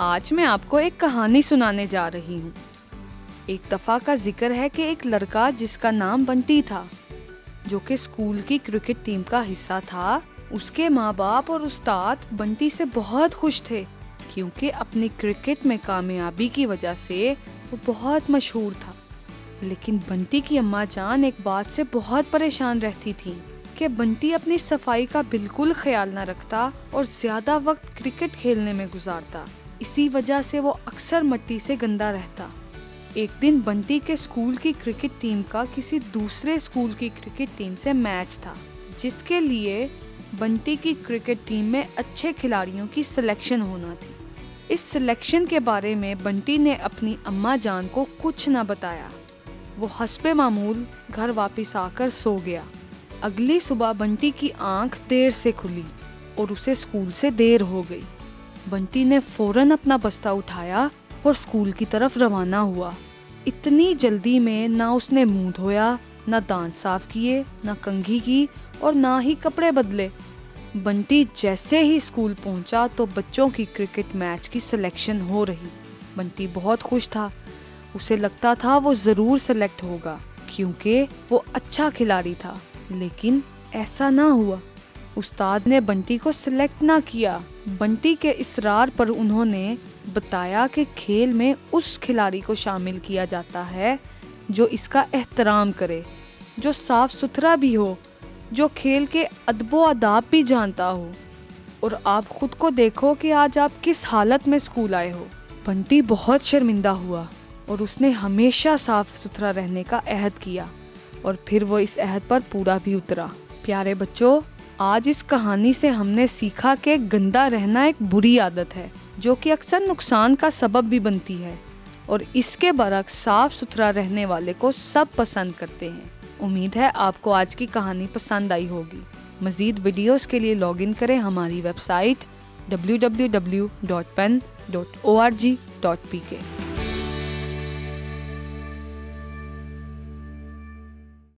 आज मैं आपको एक कहानी सुनाने जा रही हूँ। एक दफ़ा का जिक्र है कि एक लड़का जिसका नाम बंटी था, जो कि स्कूल की क्रिकेट टीम का हिस्सा था, उसके माँ बाप और उस्ताद बंटी से बहुत खुश थे, क्योंकि अपनी क्रिकेट में कामयाबी की वजह से वो बहुत मशहूर था। लेकिन बंटी की अम्मा जान एक बात से बहुत परेशान रहती थी कि बंटी अपनी सफाई का बिल्कुल ख्याल न रखता और ज़्यादा वक्त क्रिकेट खेलने में गुजारता। इसी वजह से वो अक्सर मिट्टी से गंदा रहता। एक दिन बंटी के स्कूल की क्रिकेट टीम का किसी दूसरे स्कूल की क्रिकेट टीम से मैच था, जिसके लिए बंटी की क्रिकेट टीम में अच्छे खिलाड़ियों की सिलेक्शन होना थी। इस सिलेक्शन के बारे में बंटी ने अपनी अम्मा जान को कुछ न बताया। वो हस्बे मामूल घर वापस आकर सो गया। अगली सुबह बंटी की आंख देर से खुली और उसे स्कूल से देर हो गई। बंटी ने फौरन अपना बस्ता उठाया और स्कूल की तरफ रवाना हुआ। इतनी जल्दी में ना उसने मुंह धोया, ना दांत साफ किए, ना कंघी की और ना ही कपड़े बदले। बंटी जैसे ही स्कूल पहुंचा तो बच्चों की क्रिकेट मैच की सिलेक्शन हो रही। बंटी बहुत खुश था। उसे लगता था वो ज़रूर सेलेक्ट होगा, क्योंकि वो अच्छा खिलाड़ी था। लेकिन ऐसा ना हुआ। उस्ताद ने बंटी को सिलेक्ट ना किया। बंटी के इसरार पर उन्होंने बताया कि खेल में उस खिलाड़ी को शामिल किया जाता है जो इसका एहतराम करे, जो साफ सुथरा भी हो, जो खेल के अदबो आदाब भी जानता हो। और आप खुद को देखो कि आज आप किस हालत में स्कूल आए हो। बंटी बहुत शर्मिंदा हुआ और उसने हमेशा साफ सुथरा रहने का अहद किया और फिर वो इस अहद पर पूरा भी उतरा। प्यारे बच्चों, आज इस कहानी से हमने सीखा कि गंदा रहना एक बुरी आदत है, जो कि अक्सर नुकसान का सबब भी बनती है, और इसके बरक्स साफ सुथरा रहने वाले को सब पसंद करते हैं। उम्मीद है आपको आज की कहानी पसंद आई होगी। मज़ीद वीडियोस के लिए लॉगिन करें हमारी वेबसाइट www.pen.org.pk।